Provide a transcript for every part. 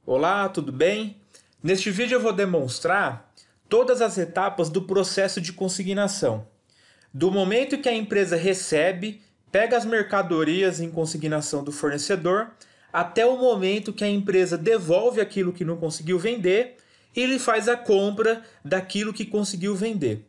Olá, tudo bem? Neste vídeo eu vou demonstrar todas as etapas do processo de consignação. Do momento que a empresa recebe, pega as mercadorias em consignação do fornecedor, até o momento que a empresa devolve aquilo que não conseguiu vender e ele faz a compra daquilo que conseguiu vender.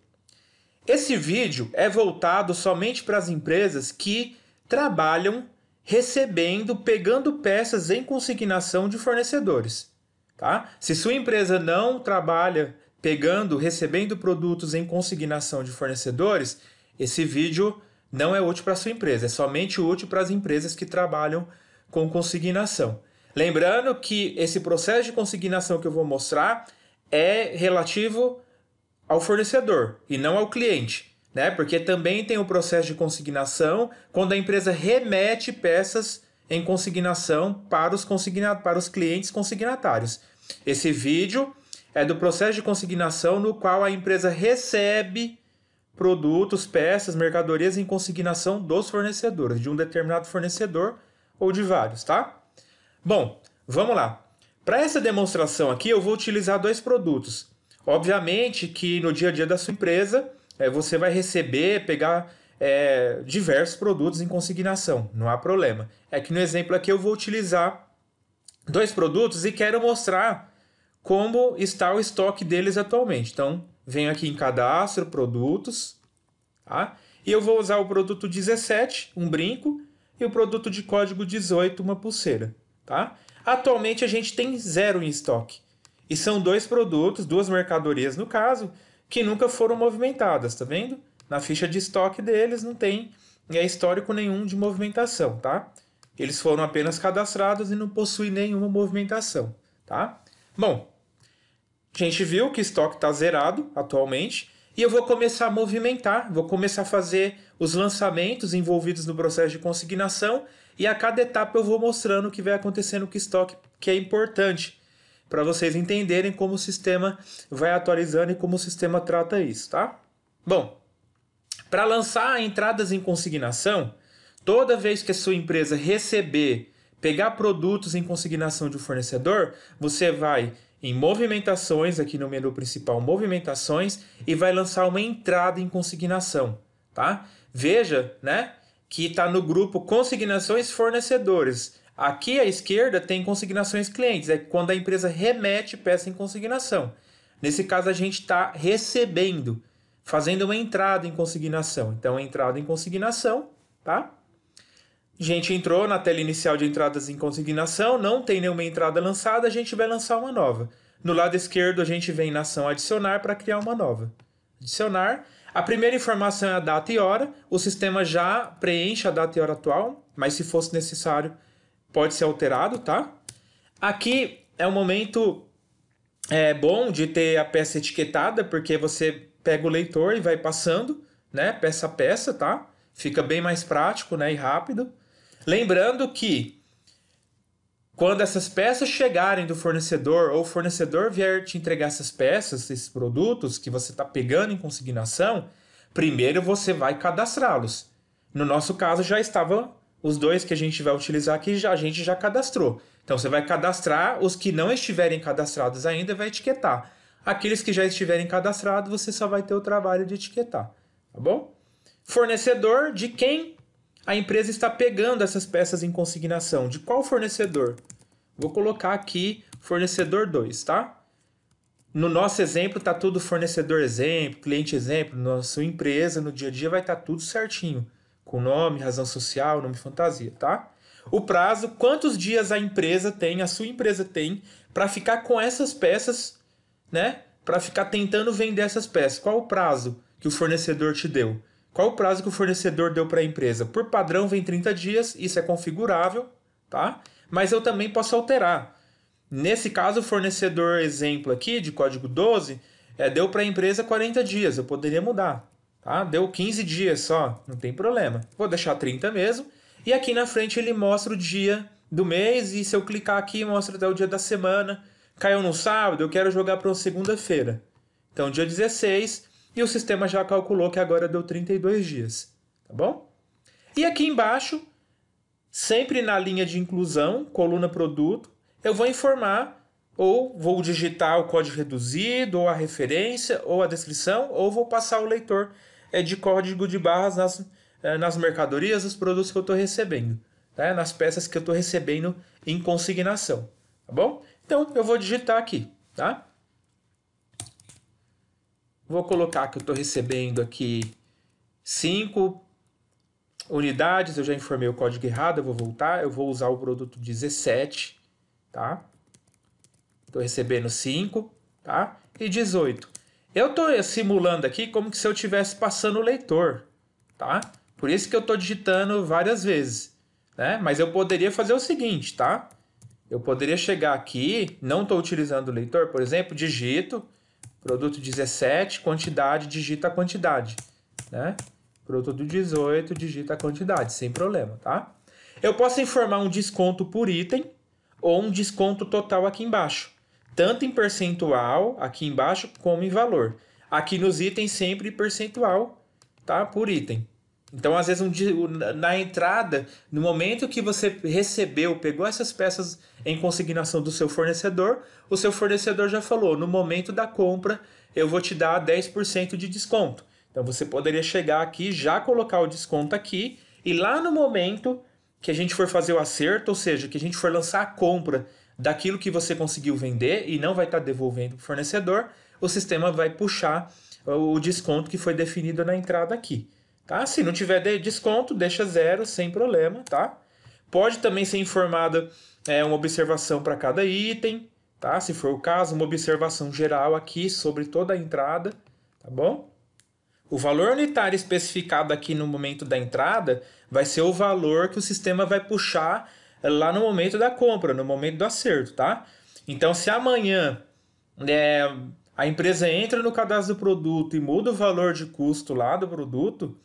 Esse vídeo é voltado somente para as empresas que trabalham recebendo, pegando peças em consignação de fornecedores. Tá? Se sua empresa não trabalha pegando, recebendo produtos em consignação de fornecedores, esse vídeo não é útil para a sua empresa, é somente útil para as empresas que trabalham com consignação. Lembrando que esse processo de consignação que eu vou mostrar é relativo ao fornecedor e não ao cliente, né? Porque também tem o processo de consignação quando a empresa remete peças em consignação para os clientes consignatários. Esse vídeo é do processo de consignação no qual a empresa recebe produtos, peças, mercadorias em consignação dos fornecedores, de um determinado fornecedor ou de vários, tá? Bom, vamos lá. Para essa demonstração aqui eu vou utilizar dois produtos. Obviamente que no dia a dia da sua empresa você vai receber, pegar diversos produtos em consignação, não há problema. É que no exemplo aqui eu vou utilizar dois produtos e quero mostrar como está o estoque deles atualmente. Então, venho aqui em cadastro, produtos, tá? E eu vou usar o produto 17, um brinco, e o produto de código 18, uma pulseira, tá? Atualmente a gente tem 0 em estoque. E são dois produtos, duas mercadorias no caso, que nunca foram movimentadas, tá vendo? Na ficha de estoque deles não tem histórico nenhum de movimentação, tá? Eles foram apenas cadastrados e não possuem nenhuma movimentação, tá? Bom, a gente viu que o estoque está zerado atualmente e eu vou começar a movimentar, vou começar a fazer os lançamentos envolvidos no processo de consignação e a cada etapa eu vou mostrando o que vai acontecendo com o estoque, que é importante para vocês entenderem como o sistema vai atualizando e como o sistema trata isso, tá? Bom, para lançar entradas em consignação, toda vez que a sua empresa receber, pegar produtos em consignação de um fornecedor, você vai em movimentações, aqui no menu principal, movimentações, e vai lançar uma entrada em consignação, tá? Veja, né, que está no grupo consignações fornecedores. Aqui à esquerda tem consignações clientes, é quando a empresa remete peça em consignação. Nesse caso a gente está recebendo, fazendo uma entrada em consignação. Então, entrada em consignação, tá? A gente entrou na tela inicial de entradas em consignação, não tem nenhuma entrada lançada, a gente vai lançar uma nova. No lado esquerdo a gente vem na ação adicionar para criar uma nova. Adicionar. A primeira informação é a data e hora, o sistema já preenche a data e hora atual, mas se fosse necessário pode ser alterado, tá? Aqui é um momento bom de ter a peça etiquetada, porque você pega o leitor e vai passando, né, peça a peça, tá? Fica bem mais prático, né, e rápido. Lembrando que quando essas peças chegarem do fornecedor ou o fornecedor vier te entregar essas peças, esses produtos que você está pegando em consignação, primeiro você vai cadastrá-los. No nosso caso já estavam os dois que a gente vai utilizar aqui, a gente já cadastrou. Então você vai cadastrar, os que não estiverem cadastrados ainda vai etiquetar. Aqueles que já estiverem cadastrados, você só vai ter o trabalho de etiquetar, tá bom? Fornecedor de quem a empresa está pegando essas peças em consignação. De qual fornecedor? Vou colocar aqui fornecedor 2, tá? No nosso exemplo está tudo fornecedor exemplo, cliente exemplo. Na sua empresa, no dia a dia, vai estar tudo certinho. Com nome, razão social, nome fantasia, tá? O prazo, quantos dias a empresa tem, a sua empresa tem, para ficar com essas peças, né? Para ficar tentando vender essas peças. Qual o prazo que o fornecedor te deu? Qual o prazo que o fornecedor deu para a empresa? Por padrão vem 30 dias, isso é configurável, tá? Mas eu também posso alterar. Nesse caso, o fornecedor exemplo aqui, de código 12, deu para a empresa 40 dias, eu poderia mudar. Tá? Deu 15 dias só, não tem problema. Vou deixar 30 mesmo. E aqui na frente ele mostra o dia do mês, e se eu clicar aqui, mostra até o dia da semana. Caiu no sábado, eu quero jogar para uma segunda-feira. Então, dia 16... e o sistema já calculou que agora deu 32 dias, tá bom? E aqui embaixo, sempre na linha de inclusão, coluna produto, eu vou informar ou vou digitar o código reduzido, ou a referência, ou a descrição, ou vou passar o leitor de código de barras nas mercadorias, dos produtos que eu estou recebendo, tá? Nas peças que eu estou recebendo em consignação, tá bom? Então, eu vou digitar aqui, tá? Vou colocar que eu estou recebendo aqui 5 unidades, eu já informei o código errado, eu vou voltar, eu vou usar o produto 17, tá? Estou recebendo 5, tá? E 18. Eu estou simulando aqui como se eu estivesse passando o leitor, tá? Por isso que eu estou digitando várias vezes, né? Mas eu poderia fazer o seguinte, tá? Eu poderia chegar aqui, não estou utilizando o leitor, por exemplo, digito, produto 17, quantidade, digita a quantidade, né? Produto 18, digita a quantidade, sem problema, tá? Eu posso informar um desconto por item ou um desconto total aqui embaixo, tanto em percentual aqui embaixo como em valor. Aqui nos itens sempre percentual, tá? Por item. Então, às vezes, na entrada, no momento que você recebeu, pegou essas peças em consignação do seu fornecedor, o seu fornecedor já falou, no momento da compra, eu vou te dar 10% de desconto. Então, você poderia chegar aqui, já colocar o desconto aqui, e lá no momento que a gente for fazer o acerto, ou seja, que a gente for lançar a compra daquilo que você conseguiu vender e não vai estar devolvendo para o fornecedor, o sistema vai puxar o desconto que foi definido na entrada aqui. Tá? Se não tiver desconto, deixa 0, sem problema, tá? Pode também ser informada uma observação para cada item, tá? Se for o caso, uma observação geral aqui sobre toda a entrada, tá bom? O valor unitário especificado aqui no momento da entrada vai ser o valor que o sistema vai puxar lá no momento da compra, no momento do acerto, tá? Então, se amanhã a empresa entra no cadastro do produto e muda o valor de custo lá do produto,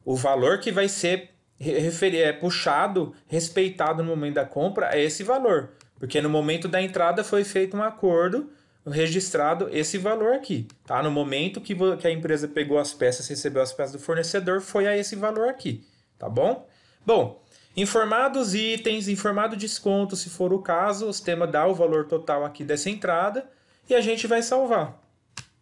o valor que vai ser puxado, respeitado no momento da compra é esse valor. Porque no momento da entrada foi feito um acordo, registrado esse valor aqui. Tá? No momento que a empresa pegou as peças, recebeu as peças do fornecedor, foi a esse valor aqui. Tá bom? Bom, informados itens, informado desconto, se for o caso, o sistema dá o valor total aqui dessa entrada e a gente vai salvar.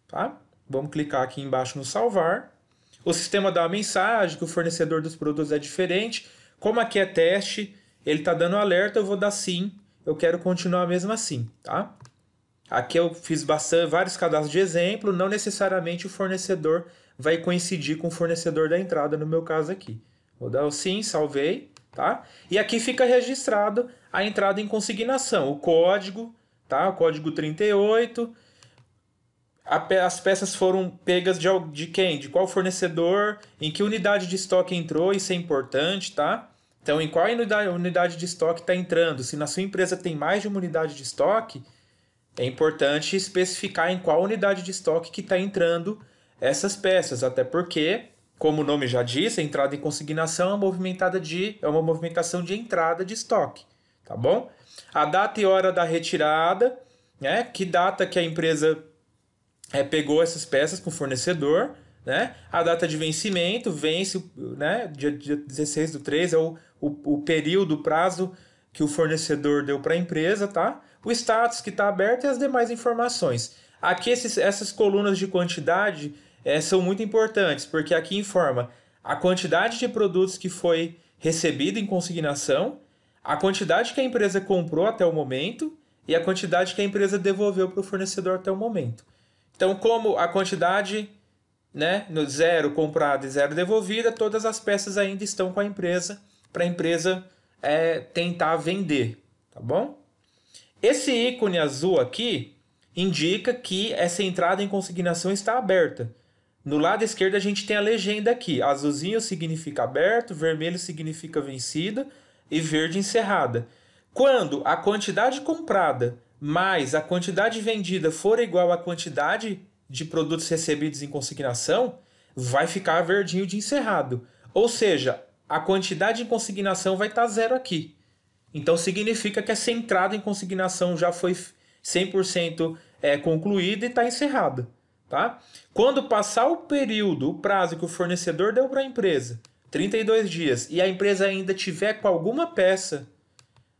Tá? Vamos clicar aqui embaixo no salvar. O sistema dá uma mensagem que o fornecedor dos produtos é diferente. Como aqui é teste, ele está dando alerta, eu vou dar sim. Eu quero continuar mesmo assim, tá? Aqui eu fiz vários cadastros de exemplo. Não necessariamente o fornecedor vai coincidir com o fornecedor da entrada, no meu caso aqui. Vou dar o sim, salvei, tá? E aqui fica registrado a entrada em consignação. O código, tá? O código 38... As peças foram pegas de quem? De qual fornecedor? Em que unidade de estoque entrou? Isso é importante, tá? Então, em qual unidade de estoque está entrando? Se na sua empresa tem mais de uma unidade de estoque, é importante especificar em qual unidade de estoque que está entrando essas peças. Até porque, como o nome já diz, a entrada em consignação é uma movimentação de entrada de estoque, tá bom? A data e hora da retirada, né? Que data que a empresa pegou essas peças com o fornecedor, né? A data de vencimento vence, né? Dia 16/3 é o período, o prazo que o fornecedor deu para a empresa, tá? O status que está aberto e as demais informações. Aqui essas colunas de quantidade são muito importantes, porque aqui informa a quantidade de produtos que foi recebida em consignação, a quantidade que a empresa comprou até o momento e a quantidade que a empresa devolveu para o fornecedor até o momento. Então, como a quantidade, né, no 0 comprada e 0 devolvida, todas as peças ainda estão com a empresa, para a empresa tentar vender, tá bom? Esse ícone azul aqui indica que essa entrada em consignação está aberta. No lado esquerdo a gente tem a legenda aqui. Azulzinho significa aberto, vermelho significa vencida e verde encerrada. Quando a quantidade comprada mais a quantidade vendida for igual à quantidade de produtos recebidos em consignação, vai ficar verdinho de encerrado. Ou seja, a quantidade em consignação vai estar 0 aqui. Então significa que essa entrada em consignação já foi 100% concluída e está encerrada. Tá? Quando passar o período, o prazo que o fornecedor deu para a empresa, 32 dias, e a empresa ainda tiver com alguma peça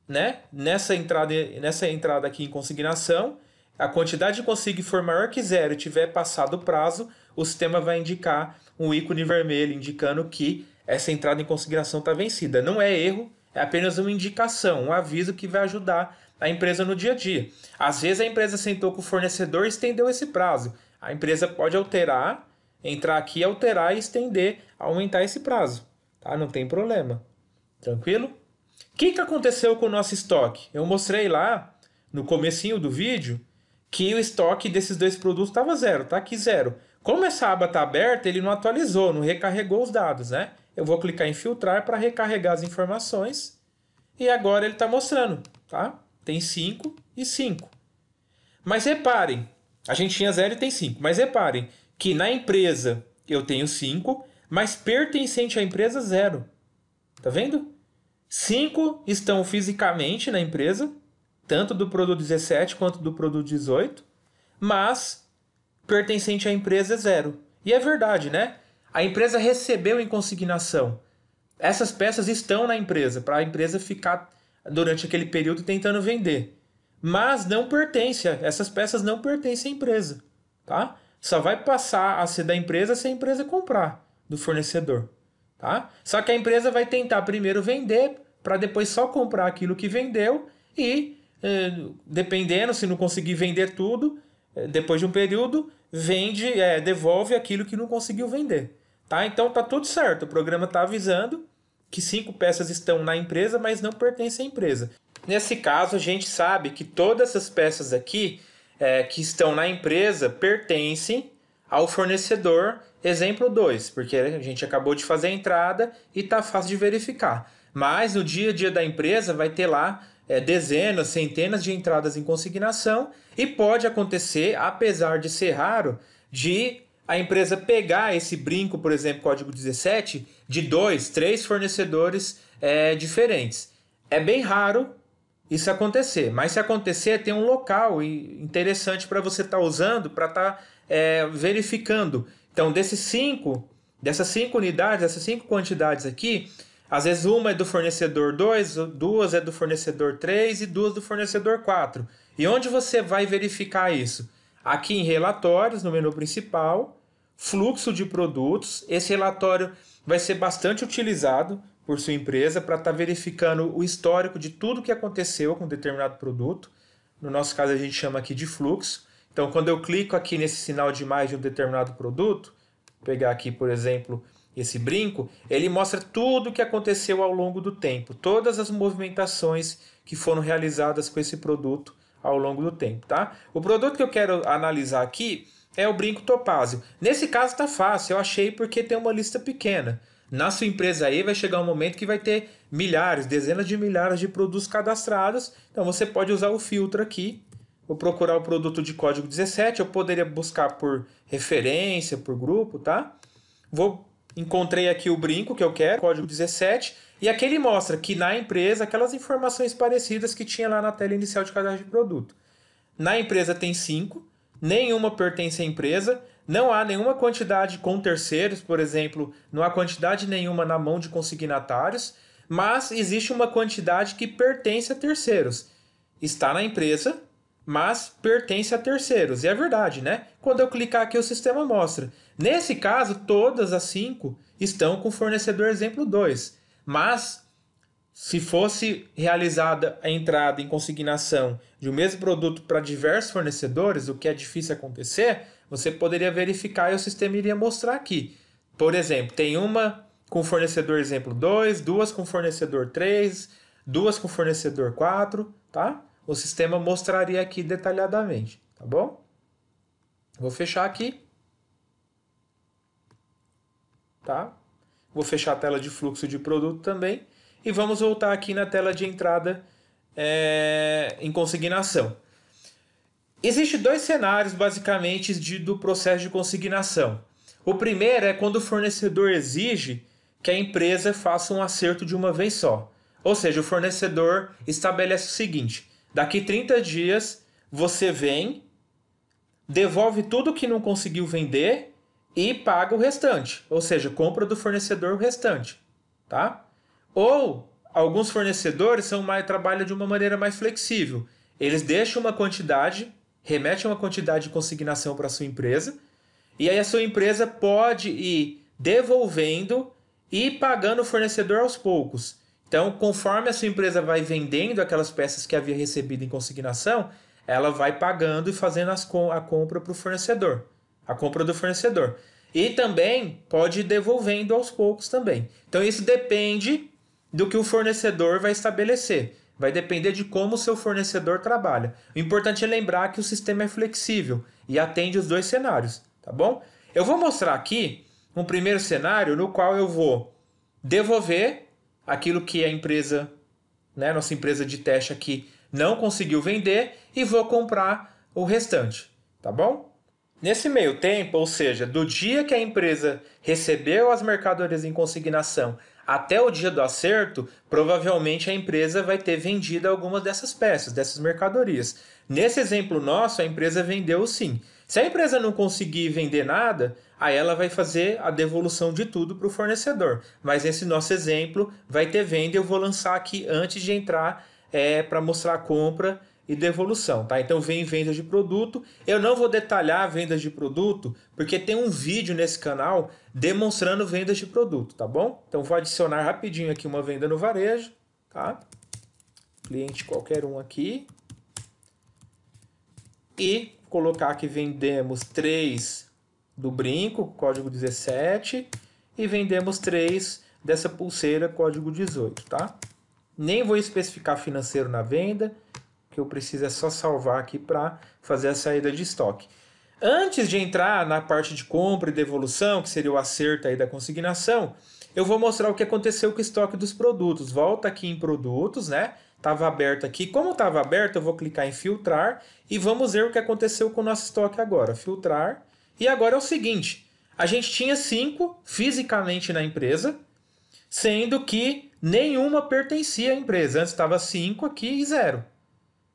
né? Nessa entrada aqui em consignação, a quantidade de consigne for maior que zero e tiver passado o prazo, o sistema vai indicar um ícone vermelho indicando que essa entrada em consignação está vencida. Não é erro, é apenas uma indicação, um aviso que vai ajudar a empresa no dia a dia. Às vezes a empresa sentou com o fornecedor e estendeu esse prazo. A empresa pode alterar, entrar aqui, alterar e estender, aumentar esse prazo. Tá? Não tem problema. Tranquilo? O que aconteceu com o nosso estoque? Eu mostrei lá no comecinho do vídeo que o estoque desses dois produtos estava zero, tá aqui zero. Como essa aba está aberta, ele não atualizou, não recarregou os dados, né? Eu vou clicar em filtrar para recarregar as informações e agora ele está mostrando, tá? Tem 5 e 5. Mas reparem, a gente tinha 0 e tem 5, mas reparem que na empresa eu tenho 5, mas pertencente à empresa 0. Tá vendo? 5 estão fisicamente na empresa, tanto do produto 17 quanto do produto 18, mas pertencente à empresa é 0. E é verdade, né? A empresa recebeu em consignação. Essas peças estão na empresa, para a empresa ficar durante aquele período tentando vender. Mas não pertence, essas peças não pertencem à empresa, tá? Só vai passar a ser da empresa se a empresa comprar do fornecedor, tá? Só que a empresa vai tentar primeiro vender para depois só comprar aquilo que vendeu e, dependendo, se não conseguir vender tudo, depois de um período, devolve aquilo que não conseguiu vender, tá? Então tá tudo certo, o programa está avisando que 5 peças estão na empresa, mas não pertencem à empresa. Nesse caso, a gente sabe que todas essas peças aqui que estão na empresa pertencem ao fornecedor, exemplo 2, porque a gente acabou de fazer a entrada e está fácil de verificar. Mas no dia a dia da empresa vai ter lá dezenas, centenas de entradas em consignação e pode acontecer, apesar de ser raro, de a empresa pegar esse brinco, por exemplo, código 17, de 2, 3 fornecedores diferentes. É bem raro isso acontecer, mas se acontecer, tem um local interessante para você estar usando, para estar verificando. Então, dessas 5 unidades, essas 5 quantidades aqui, às vezes uma é do fornecedor 2, 2 é do fornecedor 3 e 2 do fornecedor 4. E onde você vai verificar isso? Aqui em relatórios, no menu principal, fluxo de produtos. Esse relatório vai ser bastante utilizado por sua empresa para estar verificando o histórico de tudo que aconteceu com determinado produto. No nosso caso, a gente chama aqui de fluxo. Então, quando eu clico aqui nesse sinal de mais de um determinado produto, vou pegar aqui, por exemplo, esse brinco, ele mostra tudo o que aconteceu ao longo do tempo, todas as movimentações que foram realizadas com esse produto ao longo do tempo, tá? O produto que eu quero analisar aqui é o brinco topázio. Nesse caso tá fácil, eu achei porque tem uma lista pequena. Na sua empresa aí vai chegar um momento que vai ter milhares, dezenas de milhares de produtos cadastrados, então você pode usar o filtro aqui. Vou procurar o produto de código 17, eu poderia buscar por referência, por grupo, tá? Encontrei aqui o brinco que eu quero, código 17, e aqui ele mostra que na empresa, aquelas informações parecidas que tinha lá na tela inicial de cadastro de produto. Na empresa tem 5, nenhuma pertence à empresa, não há nenhuma quantidade com terceiros, por exemplo, não há quantidade nenhuma na mão de consignatários, mas existe uma quantidade que pertence a terceiros. Está na empresa, mas pertence a terceiros. E é verdade, né? Quando eu clicar aqui, o sistema mostra. Nesse caso, todas as 5 estão com o fornecedor exemplo 2. Mas, se fosse realizada a entrada em consignação de um mesmo produto para diversos fornecedores, o que é difícil acontecer, você poderia verificar e o sistema iria mostrar aqui. Por exemplo, tem uma com fornecedor exemplo 2, 2 com fornecedor 3, 2 com fornecedor 4, tá? O sistema mostraria aqui detalhadamente, tá bom? Vou fechar aqui. Tá? Vou fechar a tela de fluxo de produto também. E vamos voltar aqui na tela de entrada em consignação. Existem 2 cenários, basicamente, do processo de consignação. O primeiro é quando o fornecedor exige que a empresa faça um acerto de uma vez só. Ou seja, o fornecedor estabelece o seguinte: daqui 30 dias você vem, devolve tudo que não conseguiu vender e paga o restante. Ou seja, compra do fornecedor o restante. Tá? Ou alguns fornecedores trabalham de uma maneira mais flexível. Eles deixam uma quantidade, remetem uma quantidade de consignação para a sua empresa, e aí a sua empresa pode ir devolvendo e pagando o fornecedor aos poucos. Então, conforme a sua empresa vai vendendo aquelas peças que havia recebido em consignação, ela vai pagando e fazendo a compra para o fornecedor. A compra do fornecedor. E também pode ir devolvendo aos poucos também. Então, isso depende do que o fornecedor vai estabelecer. Vai depender de como o seu fornecedor trabalha. O importante é lembrar que o sistema é flexível e atende os dois cenários, tá bom? Eu vou mostrar aqui um primeiro cenário no qual eu vou devolver aquilo que a empresa, né, nossa empresa de teste aqui, não conseguiu vender e vou comprar o restante, tá bom? Nesse meio tempo, ou seja, do dia que a empresa recebeu as mercadorias em consignação até o dia do acerto, provavelmente a empresa vai ter vendido algumas dessas peças, dessas mercadorias. Nesse exemplo nosso, a empresa vendeu sim. Se a empresa não conseguir vender nada, aí ela vai fazer a devolução de tudo para o fornecedor. Mas nesse nosso exemplo, vai ter venda. Eu vou lançar aqui antes de entrar para mostrar a compra e devolução, tá? Então vem venda de produto. Eu não vou detalhar vendas de produto, porque tem um vídeo nesse canal demonstrando vendas de produto, tá bom? Então vou adicionar rapidinho aqui uma venda no varejo, tá? Cliente qualquer um aqui. E colocar que vendemos 3 do brinco, código 17, e vendemos 3 dessa pulseira, código 18, tá? Nem vou especificar financeiro na venda, que eu preciso é só salvar aqui para fazer a saída de estoque. Antes de entrar na parte de compra e devolução, que seria o acerto aí da consignação, eu vou mostrar o que aconteceu com o estoque dos produtos. Volta aqui em produtos, né? Estava aberto aqui. Como estava aberto, eu vou clicar em filtrar e vamos ver o que aconteceu com o nosso estoque agora. Filtrar. E agora é o seguinte, a gente tinha 5 fisicamente na empresa, sendo que nenhuma pertencia à empresa. Antes estava 5 aqui e 0.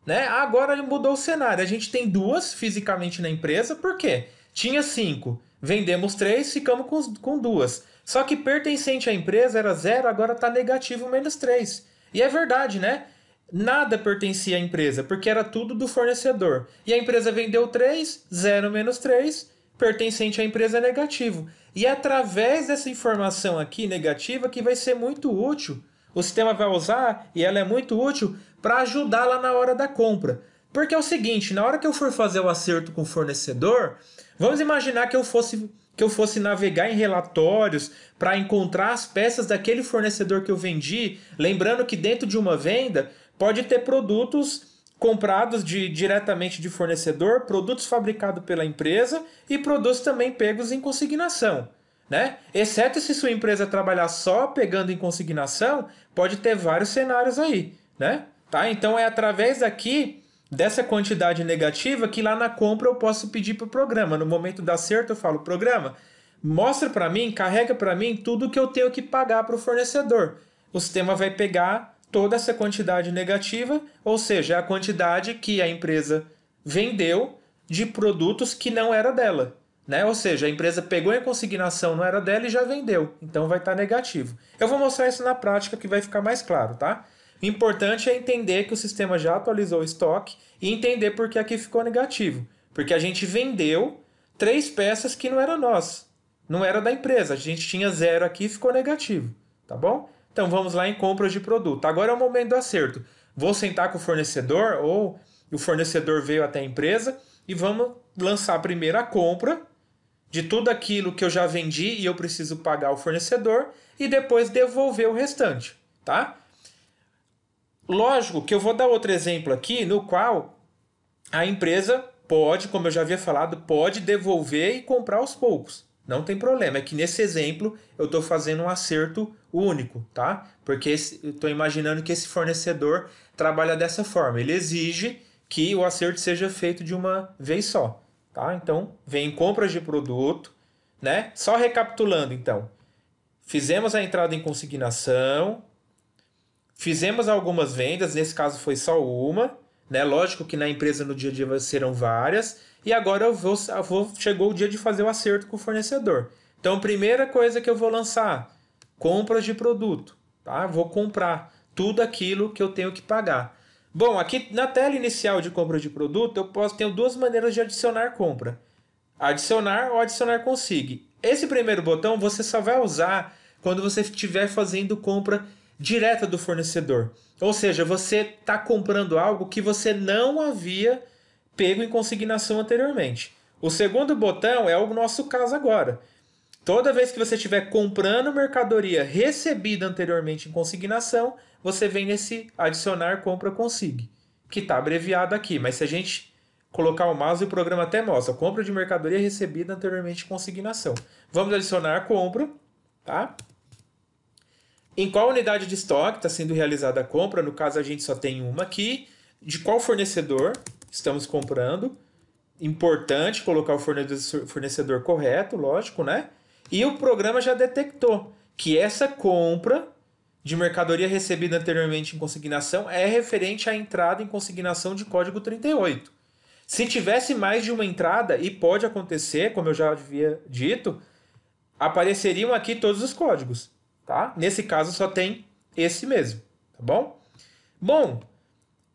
Né? Agora mudou o cenário. A gente tem 2 fisicamente na empresa. Por quê? Tinha 5. Vendemos 3, ficamos com 2. Só que pertencente à empresa era 0, agora está negativo menos 3. E é verdade, né? Nada pertencia à empresa, porque era tudo do fornecedor. E a empresa vendeu 3, 0 menos 3, pertencente à empresa é negativo. E é através dessa informação aqui negativa que vai ser muito útil. O sistema vai usar e ela é muito útil para ajudar lá na hora da compra. Porque é o seguinte, na hora que eu for fazer o acerto com o fornecedor, vamos imaginar que eu fosse navegar em relatórios para encontrar as peças daquele fornecedor que eu vendi, lembrando que dentro de uma venda pode ter produtos comprados diretamente de fornecedor, produtos fabricados pela empresa e produtos também pegos em consignação. Né? Exceto se sua empresa trabalhar só pegando em consignação, pode ter vários cenários aí, né? Tá? Então é através daqui dessa quantidade negativa que lá na compra eu posso pedir para o programa. No momento do acerto eu falo, programa, mostra para mim, carrega para mim tudo que eu tenho que pagar para o fornecedor. O sistema vai pegar toda essa quantidade negativa, ou seja, a quantidade que a empresa vendeu de produtos que não era dela. Né? Ou seja, a empresa pegou em consignação, não era dela e já vendeu. Então vai estar negativo. Eu vou mostrar isso na prática que vai ficar mais claro, tá? O importante é entender que o sistema já atualizou o estoque e entender por que aqui ficou negativo. Porque a gente vendeu 3 peças que não eram nossas. Não era da empresa. A gente tinha 0 aqui e ficou negativo. Tá bom? Então vamos lá em compras de produto. Agora é o momento do acerto. Vou sentar com o fornecedor ou o fornecedor veio até a empresa e vamos lançar primeiro a compra de tudo aquilo que eu já vendi e eu preciso pagar ao fornecedor e depois devolver o restante, tá? Lógico que eu vou dar outro exemplo aqui no qual a empresa pode, como eu já havia falado, pode devolver e comprar aos poucos. Não tem problema, é que nesse exemplo eu estou fazendo um acerto único, tá? Porque eu estou imaginando que esse fornecedor trabalha dessa forma. Ele exige que o acerto seja feito de uma vez só. Tá? Então, vem compras de produto, né? Só recapitulando, então. Fizemos a entrada em consignação, fizemos algumas vendas, nesse caso foi só uma, né? Lógico que na empresa no dia a dia serão várias, e agora chegou o dia de fazer o acerto com o fornecedor. Então, primeira coisa que eu vou lançar, compras de produto, tá? Vou comprar tudo aquilo que eu tenho que pagar. Bom, aqui na tela inicial de compra de produto, tenho duas maneiras de adicionar compra. Adicionar ou adicionar consigne. Esse primeiro botão você só vai usar quando você estiver fazendo compra direta do fornecedor. Ou seja, você está comprando algo que você não havia pego em consignação anteriormente. O segundo botão é o nosso caso agora. Toda vez que você estiver comprando mercadoria recebida anteriormente em consignação, você vem nesse adicionar compra consigne, que está abreviado aqui. Mas se a gente colocar o mouse, o programa até mostra compra de mercadoria recebida anteriormente em consignação. Vamos adicionar compra, tá? Em qual unidade de estoque está sendo realizada a compra? No caso, a gente só tem uma aqui. De qual fornecedor estamos comprando? Importante colocar o fornecedor correto, lógico, né? E o programa já detectou que essa compra de mercadoria recebida anteriormente em consignação é referente à entrada em consignação de código 38. Se tivesse mais de uma entrada, e pode acontecer, como eu já havia dito, apareceriam aqui todos os códigos, tá? Nesse caso só tem esse mesmo, tá bom? Bom,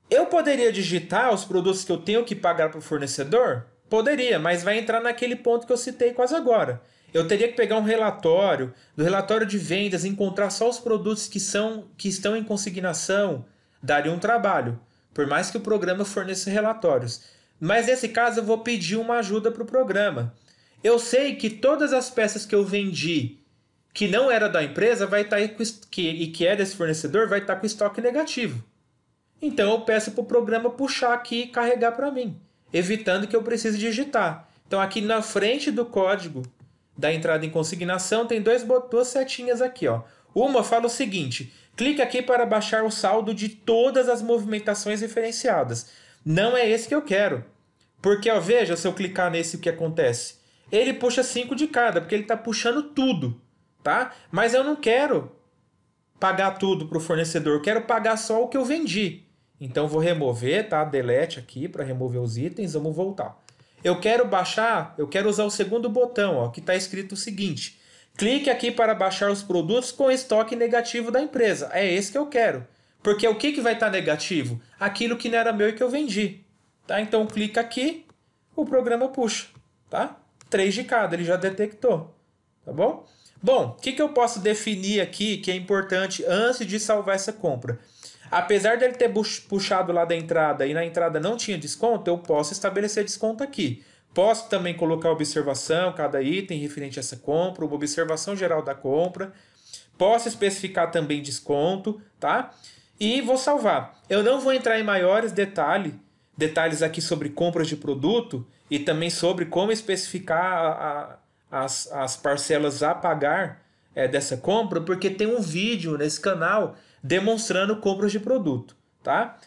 eu poderia digitar os produtos que eu tenho que pagar para o fornecedor? Poderia, mas vai entrar naquele ponto que eu citei quase agora. Eu teria que pegar um relatório, do relatório de vendas, encontrar só os produtos que estão em consignação, daria um trabalho, por mais que o programa forneça relatórios. Mas nesse caso eu vou pedir uma ajuda para o programa. Eu sei que todas as peças que eu vendi que não era da empresa vai estar que é desse fornecedor vai estar com estoque negativo. Então eu peço para o programa puxar aqui e carregar para mim, evitando que eu precise digitar. Então aqui na frente do código da entrada em consignação tem duas setinhas aqui, ó. Uma fala o seguinte: clique aqui para baixar o saldo de todas as movimentações referenciadas. Não é esse que eu quero. Porque, ó, veja, se eu clicar nesse, o que acontece? Ele puxa 5 de cada, porque ele está puxando tudo, tá? Mas eu não quero pagar tudo para o fornecedor, eu quero pagar só o que eu vendi. Então vou remover, tá? Delete aqui para remover os itens, vamos voltar. Eu quero baixar, eu quero usar o segundo botão, ó, que está escrito o seguinte: clique aqui para baixar os produtos com estoque negativo da empresa. É esse que eu quero. Porque o que vai estar negativo? Aquilo que não era meu e que eu vendi. Tá? Então clica aqui, o programa puxa. Tá? 3 de cada, ele já detectou. Tá bom? Bom, o que eu posso definir aqui que é importante antes de salvar essa compra? Apesar dele ter puxado lá da entrada e na entrada não tinha desconto, eu posso estabelecer desconto aqui. Posso também colocar observação, cada item referente a essa compra, uma observação geral da compra. Posso especificar também desconto, tá? E vou salvar. Eu não vou entrar em maiores detalhes aqui sobre compras de produto e também sobre como especificar as parcelas a pagar dessa compra, porque tem um vídeo nesse canal demonstrando compras de produto, tá?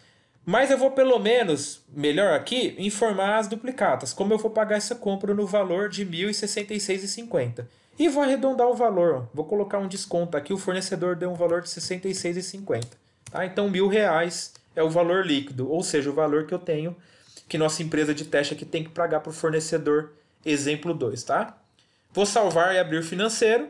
Mas eu vou pelo menos, melhor aqui, informar as duplicatas, como eu vou pagar essa compra no valor de R$ 1.066,50. E vou arredondar o valor, vou colocar um desconto aqui, o fornecedor deu um valor de R$ 66,50. Tá? Então R$ 1.000 é o valor líquido, ou seja, o valor que eu tenho, que nossa empresa de teste aqui tem que pagar para o fornecedor, exemplo 2, tá? Vou salvar e abrir o financeiro.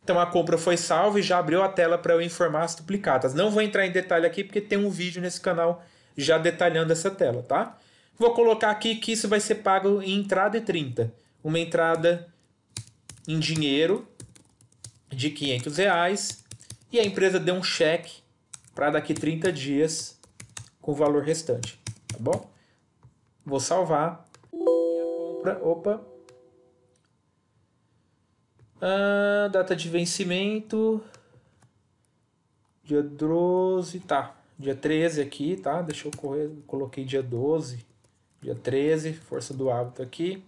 Então a compra foi salva e já abriu a tela para eu informar as duplicatas. Não vou entrar em detalhe aqui porque tem um vídeo nesse canal já detalhando essa tela, tá? Vou colocar aqui que isso vai ser pago em entrada e 30. Uma entrada em dinheiro de R$ 500 e a empresa deu um cheque para daqui 30 dias com o valor restante, tá bom? Vou salvar. E a compra, opa. Data de vencimento. Dia 12, tá. Dia 13 aqui, tá? Deixa eu correr. Coloquei dia 12. Dia 13, força do hábito aqui.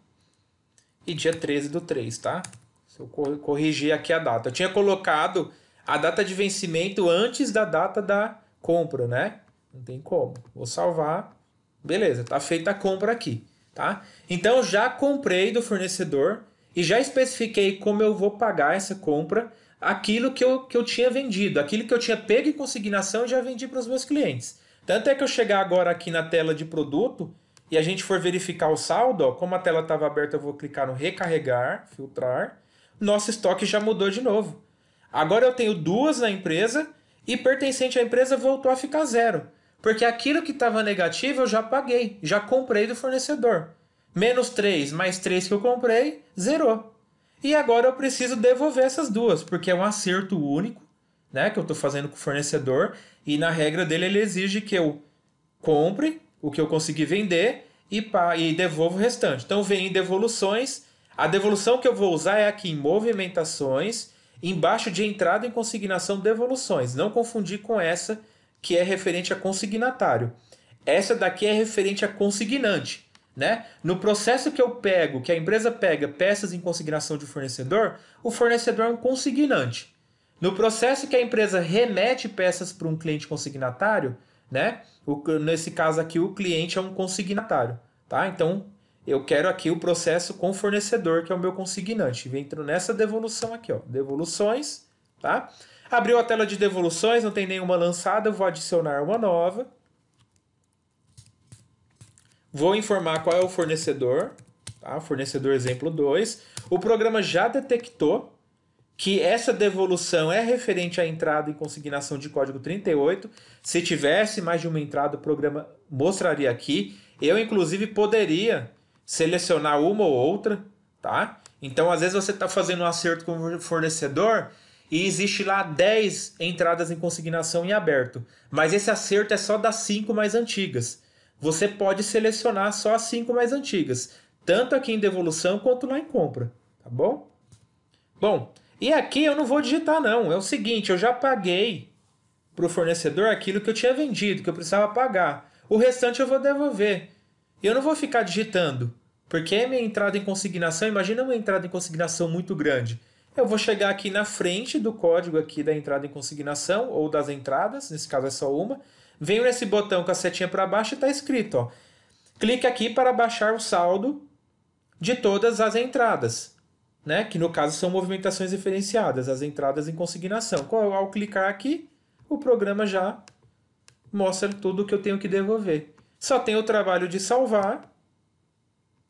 E dia 13 do 3, tá? Se eu corrigir aqui a data. Eu tinha colocado a data de vencimento antes da data da compra, né? Não tem como. Vou salvar. Beleza, tá feita a compra aqui, tá? Então já comprei do fornecedor e já especifiquei como eu vou pagar essa compra, aquilo que eu tinha vendido, aquilo que eu tinha pego em consignação e já vendi para os meus clientes. Tanto é que eu chegar agora aqui na tela de produto e a gente for verificar o saldo, ó, como a tela estava aberta, eu vou clicar no recarregar, filtrar. Nosso estoque já mudou de novo. Agora eu tenho duas na empresa e pertencente à empresa voltou a ficar zero. Porque aquilo que estava negativo eu já paguei, já comprei do fornecedor. Menos 3 mais 3 que eu comprei, zerou. E agora eu preciso devolver essas duas, porque é um acerto único, né, que eu estou fazendo com o fornecedor, e na regra dele ele exige que eu compre o que eu consegui vender e devolvo o restante. Então vem em devoluções. A devolução que eu vou usar é aqui em movimentações, embaixo de entrada em consignação devoluções. Não confundir com essa que é referente a consignatário. Essa daqui é referente a consignante. Né? No processo que eu pego, que a empresa pega peças em consignação de fornecedor, o fornecedor é um consignante. No processo que a empresa remete peças para um cliente consignatário, né? Nesse caso aqui, o cliente é um consignatário. Tá? Então, eu quero aqui o processo com o fornecedor, que é o meu consignante. Entro nessa devolução aqui, ó, devoluções. Tá? Abriu a tela de devoluções, não tem nenhuma lançada, eu vou adicionar uma nova. Vou informar qual é o fornecedor, tá? Fornecedor exemplo 2. O programa já detectou que essa devolução é referente à entrada em consignação de código 38. Se tivesse mais de uma entrada, o programa mostraria aqui. Eu, inclusive, poderia selecionar uma ou outra, tá? Então, às vezes, você está fazendo um acerto com o fornecedor e existe lá 10 entradas em consignação em aberto. Mas esse acerto é só das 5 mais antigas. Você pode selecionar só as 5 mais antigas, tanto aqui em devolução quanto lá em compra, tá bom? Bom, e aqui eu não vou digitar não, é o seguinte, eu já paguei para o fornecedor aquilo que eu tinha vendido, que eu precisava pagar. O restante eu vou devolver. Eu não vou ficar digitando, porque é minha entrada em consignação, imagina uma entrada em consignação muito grande. Eu vou chegar aqui na frente do código aqui da entrada em consignação, ou das entradas, nesse caso é só uma, venho nesse botão com a setinha para baixo e está escrito, ó, clique aqui para baixar o saldo de todas as entradas, né? Que no caso são movimentações referenciadas, as entradas em consignação. Ao clicar aqui, o programa já mostra tudo o que eu tenho que devolver. Só tem o trabalho de salvar.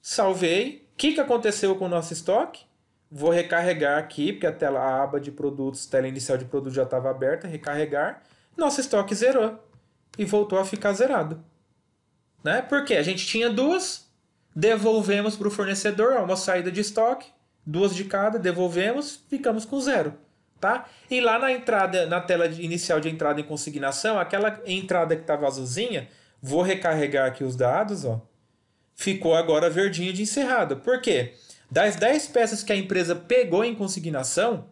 Salvei. O que aconteceu com o nosso estoque? Vou recarregar aqui, porque a aba de produtos, tela inicial de produto já estava aberta. Recarregar. Nosso estoque zerou. E voltou a ficar zerado. Né? Porque a gente tinha duas, devolvemos para o fornecedor, ó, uma saída de estoque, duas de cada, devolvemos, ficamos com zero. Tá? E lá na entrada, na tela inicial de entrada em consignação, aquela entrada que estava azulzinha, vou recarregar aqui os dados, ó, ficou agora verdinho de encerrada. Por quê? Das 10 peças que a empresa pegou em consignação,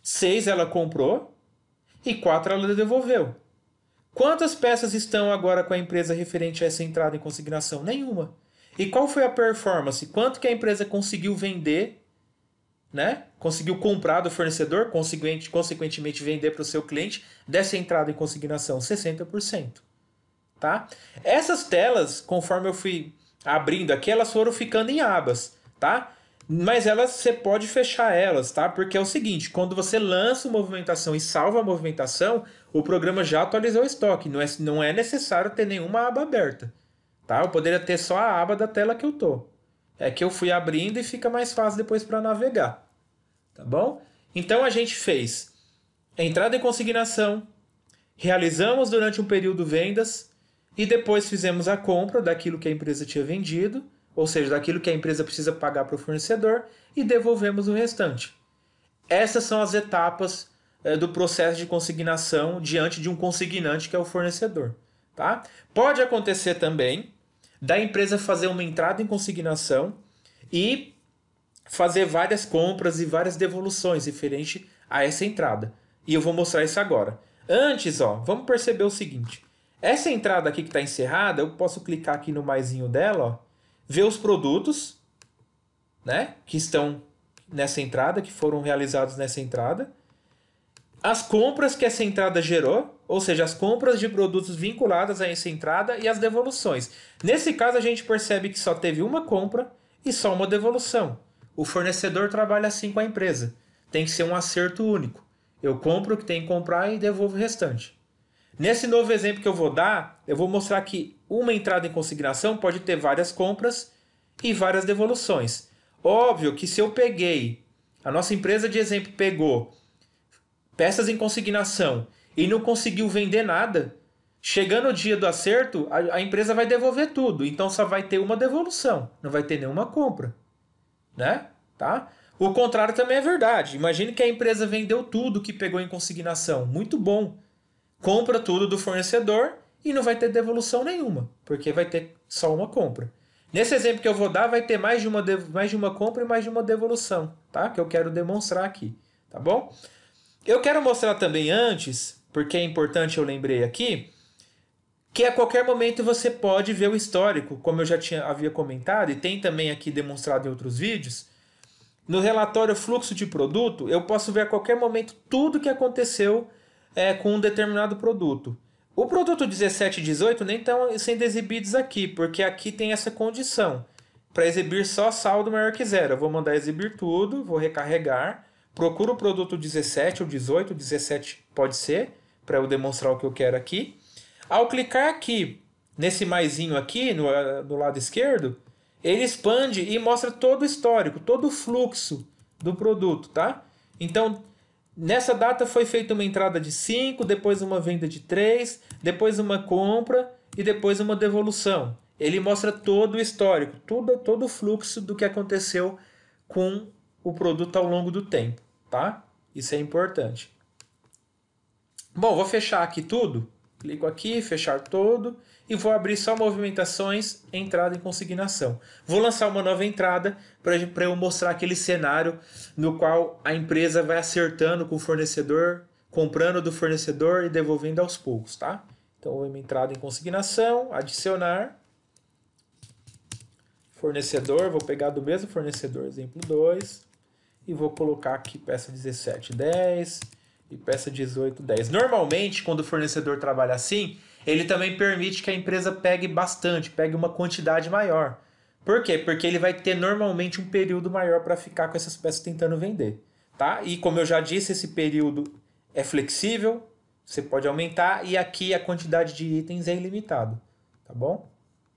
6 ela comprou e 4 ela devolveu. Quantas peças estão agora com a empresa referente a essa entrada em consignação? Nenhuma. E qual foi a performance? Quanto que a empresa conseguiu vender, né? Conseguiu comprar do fornecedor, consequentemente vender para o seu cliente dessa entrada em consignação? 60%. Tá? Essas telas, conforme eu fui abrindo aqui, elas foram ficando em abas, tá? Mas você pode fechar elas, tá? Porque é o seguinte, quando você lança uma movimentação e salva a movimentação, o programa já atualizou o estoque. Não é necessário ter nenhuma aba aberta, tá? Eu poderia ter só a aba da tela que eu tô. É que eu fui abrindo e fica mais fácil depois para navegar, tá bom? Então a gente fez entrada em consignação, realizamos durante um período vendas e depois fizemos a compra daquilo que a empresa tinha vendido, ou seja, daquilo que a empresa precisa pagar para o fornecedor, e devolvemos o restante. Essas são as etapas do processo de consignação diante de um consignante que é o fornecedor. Tá? Pode acontecer também da empresa fazer uma entrada em consignação e fazer várias compras e várias devoluções referente a essa entrada. E eu vou mostrar isso agora. Antes, ó, vamos perceber o seguinte. Essa entrada aqui que está encerrada, eu posso clicar aqui no maisinho dela, ó, ver os produtos, né, que estão nessa entrada, que foram realizados nessa entrada, as compras que essa entrada gerou, ou seja, as compras de produtos vinculadas a essa entrada e as devoluções. Nesse caso, a gente percebe que só teve uma compra e só uma devolução. O fornecedor trabalha assim com a empresa. Tem que ser um acerto único. Eu compro o que tem que comprar e devolvo o restante. Nesse novo exemplo que eu vou dar, eu vou mostrar que uma entrada em consignação pode ter várias compras e várias devoluções. Óbvio que se eu peguei, a nossa empresa de exemplo pegou peças em consignação e não conseguiu vender nada, chegando o dia do acerto, a empresa vai devolver tudo. Então só vai ter uma devolução, não vai ter nenhuma compra, né? Tá? O contrário também é verdade. Imagine que a empresa vendeu tudo que pegou em consignação. Muito bom. Compra tudo do fornecedor e não vai ter devolução nenhuma, porque vai ter só uma compra. Nesse exemplo que eu vou dar, vai ter mais de uma compra e mais de uma devolução, tá? Que eu quero demonstrar aqui, tá bom? Eu quero mostrar também antes, porque é importante, eu lembrei aqui, que a qualquer momento você pode ver o histórico, como eu já havia comentado, e tem também aqui demonstrado em outros vídeos. No relatório fluxo de produto, eu posso ver a qualquer momento tudo que aconteceu com um determinado produto. O produto 17 e 18 nem estão sendo exibidos aqui, porque aqui tem essa condição. Para exibir só saldo maior que zero. Eu vou mandar exibir tudo, vou recarregar. Procuro o produto 17 ou 18, 17 pode ser, para eu demonstrar o que eu quero aqui. Ao clicar aqui, nesse maisinho aqui, no lado esquerdo, ele expande e mostra todo o histórico, todo o fluxo do produto, tá? Então, nessa data foi feita uma entrada de 5, depois uma venda de 3, depois uma compra e depois uma devolução. Ele mostra todo o histórico, todo o fluxo do que aconteceu com o produto ao longo do tempo, tá? Isso é importante. Bom, vou fechar aqui tudo. Clico aqui, fechar todo e vou abrir só movimentações, entrada e consignação. Vou lançar uma nova entrada para eu mostrar aquele cenário no qual a empresa vai acertando com o fornecedor, comprando do fornecedor e devolvendo aos poucos, tá? Então, uma entrada em consignação, adicionar, fornecedor, vou pegar do mesmo fornecedor, exemplo 2, e vou colocar aqui peça 1710 e peça 1810. Normalmente, quando o fornecedor trabalha assim, ele também permite que a empresa pegue bastante, pegue uma quantidade maior. Por quê? Porque ele vai ter normalmente um período maior para ficar com essas peças tentando vender, tá? E como eu já disse, esse período é flexível, você pode aumentar e aqui a quantidade de itens é ilimitada, tá bom?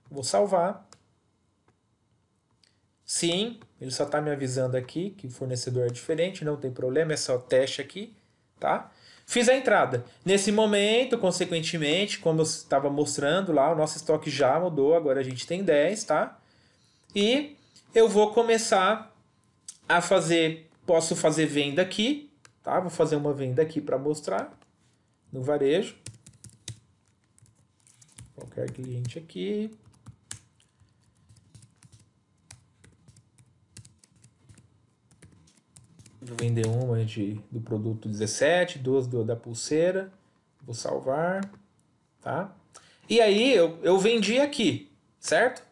Vou salvar. Sim, ele só está me avisando aqui que o fornecedor é diferente, não tem problema, é só teste aqui, tá? Fiz a entrada. Nesse momento, consequentemente, como eu estava mostrando lá, o nosso estoque já mudou, agora a gente tem 10, tá? E eu vou começar a fazer, posso fazer venda aqui, tá? Vou fazer uma venda aqui para mostrar no varejo. Qualquer cliente aqui. Vou vender uma do produto 17, duas da pulseira. Vou salvar, tá? E aí eu vendi aqui, certo?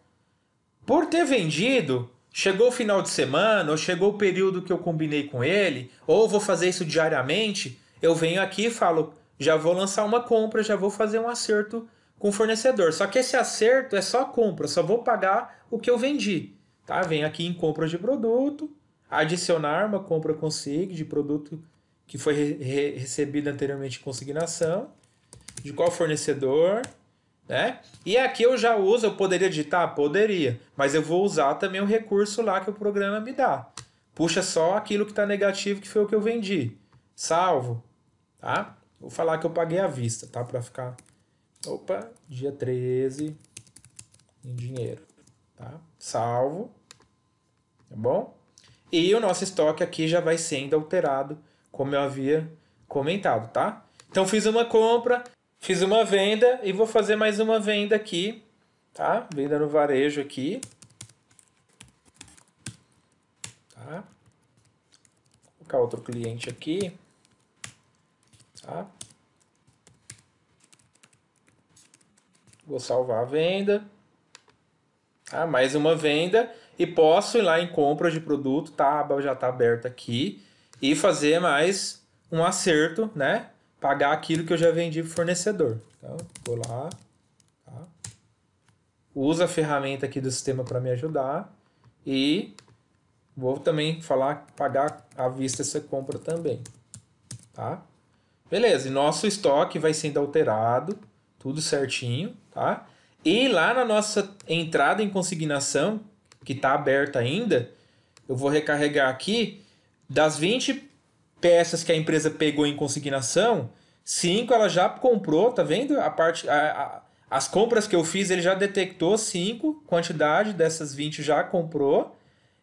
Por ter vendido, chegou o final de semana, ou chegou o período que eu combinei com ele, ou vou fazer isso diariamente, eu venho aqui e falo, já vou lançar uma compra, já vou fazer um acerto com o fornecedor. Só que esse acerto é só compra, só vou pagar o que eu vendi, tá? Venho aqui em compra de produto, adicionar uma compra consigo de produto que foi recebido anteriormente em consignação, de qual fornecedor, né? E aqui eu já uso, eu poderia digitar? Poderia, mas eu vou usar também o recurso lá que o programa me dá. Puxa só aquilo que está negativo, que foi o que eu vendi. Salvo, tá? Vou falar que eu paguei à vista, tá? Para ficar... Opa, dia 13 em dinheiro, tá? Salvo, tá bom? E o nosso estoque aqui já vai sendo alterado, como eu havia comentado, tá? Então fiz uma compra, fiz uma venda e vou fazer mais uma venda aqui, tá? Venda no varejo aqui. Tá? Vou colocar outro cliente aqui. Tá? Vou salvar a venda. Tá? Mais uma venda. E posso ir lá em compra de produto, tá? A aba já está aberta aqui. E fazer mais um acerto, né? Pagar aquilo que eu já vendi para o fornecedor. Então, vou lá. Tá? Uso a ferramenta aqui do sistema para me ajudar. E vou também falar, pagar à vista essa compra também. Tá? Beleza, e nosso estoque vai sendo alterado, tudo certinho, tá? E lá na nossa entrada em consignação, que está aberta ainda, eu vou recarregar aqui, das 20 peças que a empresa pegou em consignação, 5 ela já comprou, tá vendo? As compras que eu fiz, ele já detectou 5, quantidade dessas 20 já comprou,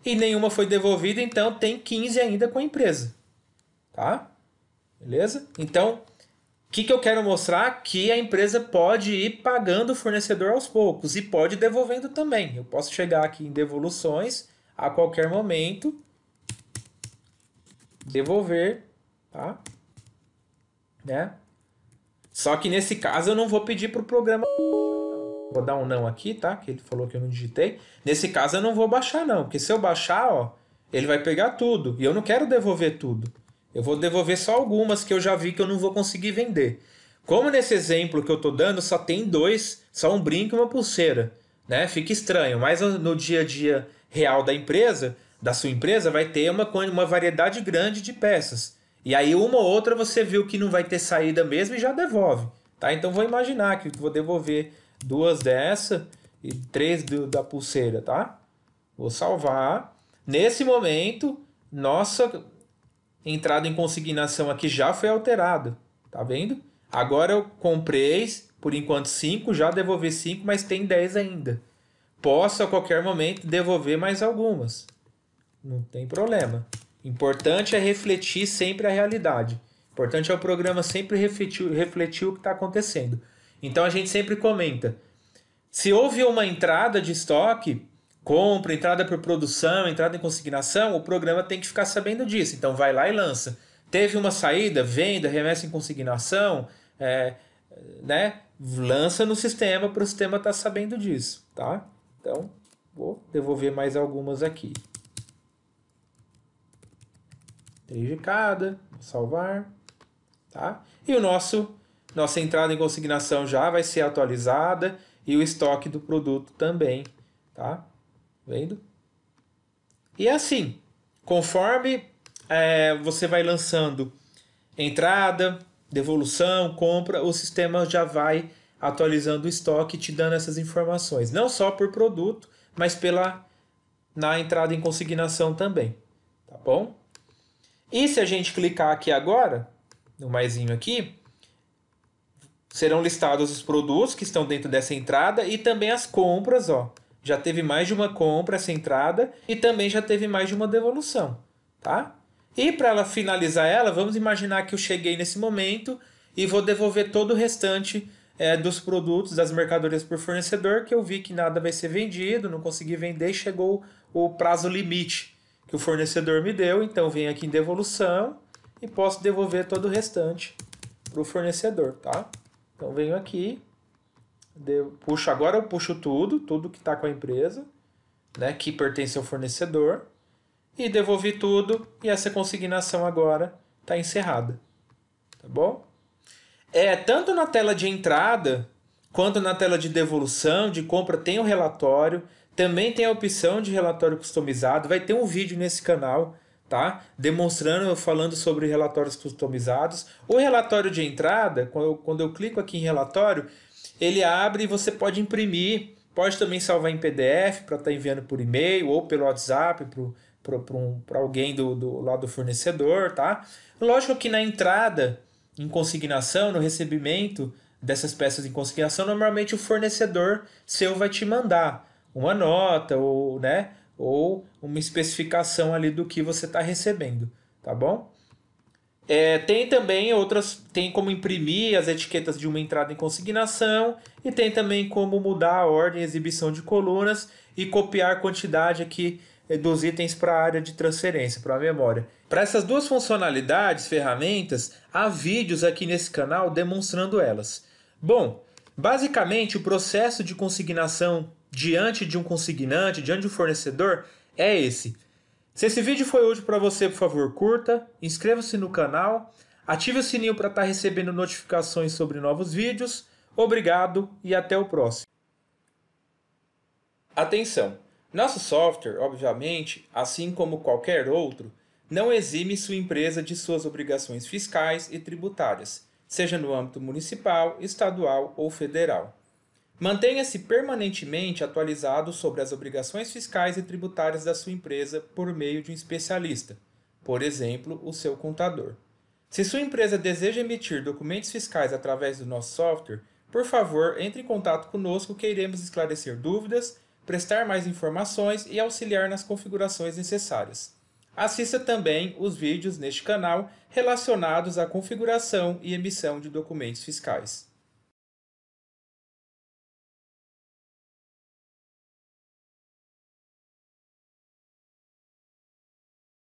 e nenhuma foi devolvida, então tem 15 ainda com a empresa. Tá? Beleza? Então, o que eu quero mostrar? Que a empresa pode ir pagando o fornecedor aos poucos e pode ir devolvendo também. Eu posso chegar aqui em devoluções a qualquer momento, devolver, tá? Né? Só que nesse caso eu não vou pedir para o programa. Vou dar um não aqui, tá? Que ele falou que eu não digitei. Nesse caso eu não vou baixar não, porque se eu baixar, ó, ele vai pegar tudo. E eu não quero devolver tudo. Eu vou devolver só algumas que eu já vi que eu não vou conseguir vender. Como nesse exemplo que eu tô dando só tem dois, só um brinco e uma pulseira, né? Fica estranho, mas no dia a dia real da empresa, da sua empresa, vai ter uma variedade grande de peças. E aí uma ou outra você viu que não vai ter saída mesmo e já devolve, tá? Então vou imaginar que vou devolver duas dessa e três da pulseira, tá? Vou salvar. Nesse momento, nossa entrada em consignação aqui já foi alterada, tá vendo? Agora eu comprei, por enquanto 5, já devolvi 5, mas tem 10 ainda. Posso a qualquer momento devolver mais algumas. Não tem problema. Importante é refletir sempre a realidade. Importante é o programa sempre refletir o que está acontecendo. Então a gente sempre comenta. Se houve uma entrada de estoque, compra, entrada por produção, entrada em consignação, o programa tem que ficar sabendo disso. Então vai lá e lança. Teve uma saída, venda, remessa em consignação, né? Lança no sistema para o sistema estar sabendo disso, tá? Então vou devolver mais algumas aqui. 3 de cada, vou salvar, tá? E nossa entrada em consignação já vai ser atualizada e o estoque do produto também, tá? Vendo? E assim, conforme você vai lançando entrada, devolução, compra, o sistema já vai atualizando o estoque, te dando essas informações, não só por produto, mas na entrada em consignação também, tá bom? E se a gente clicar aqui agora, no maisinho aqui, serão listados os produtos que estão dentro dessa entrada e também as compras, ó. Já teve mais de uma compra essa entrada e também já teve mais de uma devolução, tá? E para ela finalizar ela, vamos imaginar que eu cheguei nesse momento e vou devolver todo o restante dos produtos, das mercadorias por fornecedor, que eu vi que nada vai ser vendido, não consegui vender e chegou o prazo limite que o fornecedor me deu. Então venho aqui em devolução e posso devolver todo o restante para o fornecedor, tá? Então venho aqui, agora eu puxo tudo que está com a empresa, né, que pertence ao fornecedor, e devolvi tudo, e essa consignação agora está encerrada, tá bom? Tanto na tela de entrada, quanto na tela de devolução, de compra, tem o relatório, também tem a opção de relatório customizado, vai ter um vídeo nesse canal, tá? Demonstrando, falando sobre relatórios customizados. O relatório de entrada, quando eu clico aqui em relatório, ele abre e você pode imprimir, pode também salvar em PDF para estar enviando por e-mail ou pelo WhatsApp para alguém do lado do fornecedor, tá? Lógico que na entrada em consignação, no recebimento dessas peças em consignação, normalmente o fornecedor seu vai te mandar uma nota ou, né, ou uma especificação ali do que você está recebendo, tá bom? Tem também tem como imprimir as etiquetas de uma entrada em consignação e tem também como mudar a ordem e exibição de colunas e copiar a quantidade aqui dos itens para a área de transferência, para a memória. Para essas duas funcionalidades, ferramentas, há vídeos aqui nesse canal demonstrando elas. Bom, basicamente o processo de consignação diante de um consignante, diante de um fornecedor, é esse. Se esse vídeo foi útil para você, por favor, curta, inscreva-se no canal, ative o sininho para estar recebendo notificações sobre novos vídeos. Obrigado e até o próximo. Atenção! Nosso software, obviamente, assim como qualquer outro, não exime sua empresa de suas obrigações fiscais e tributárias, seja no âmbito municipal, estadual ou federal. Mantenha-se permanentemente atualizado sobre as obrigações fiscais e tributárias da sua empresa por meio de um especialista, por exemplo, o seu contador. Se sua empresa deseja emitir documentos fiscais através do nosso software, por favor, entre em contato conosco que iremos esclarecer dúvidas, prestar mais informações e auxiliar nas configurações necessárias. Assista também os vídeos neste canal relacionados à configuração e emissão de documentos fiscais.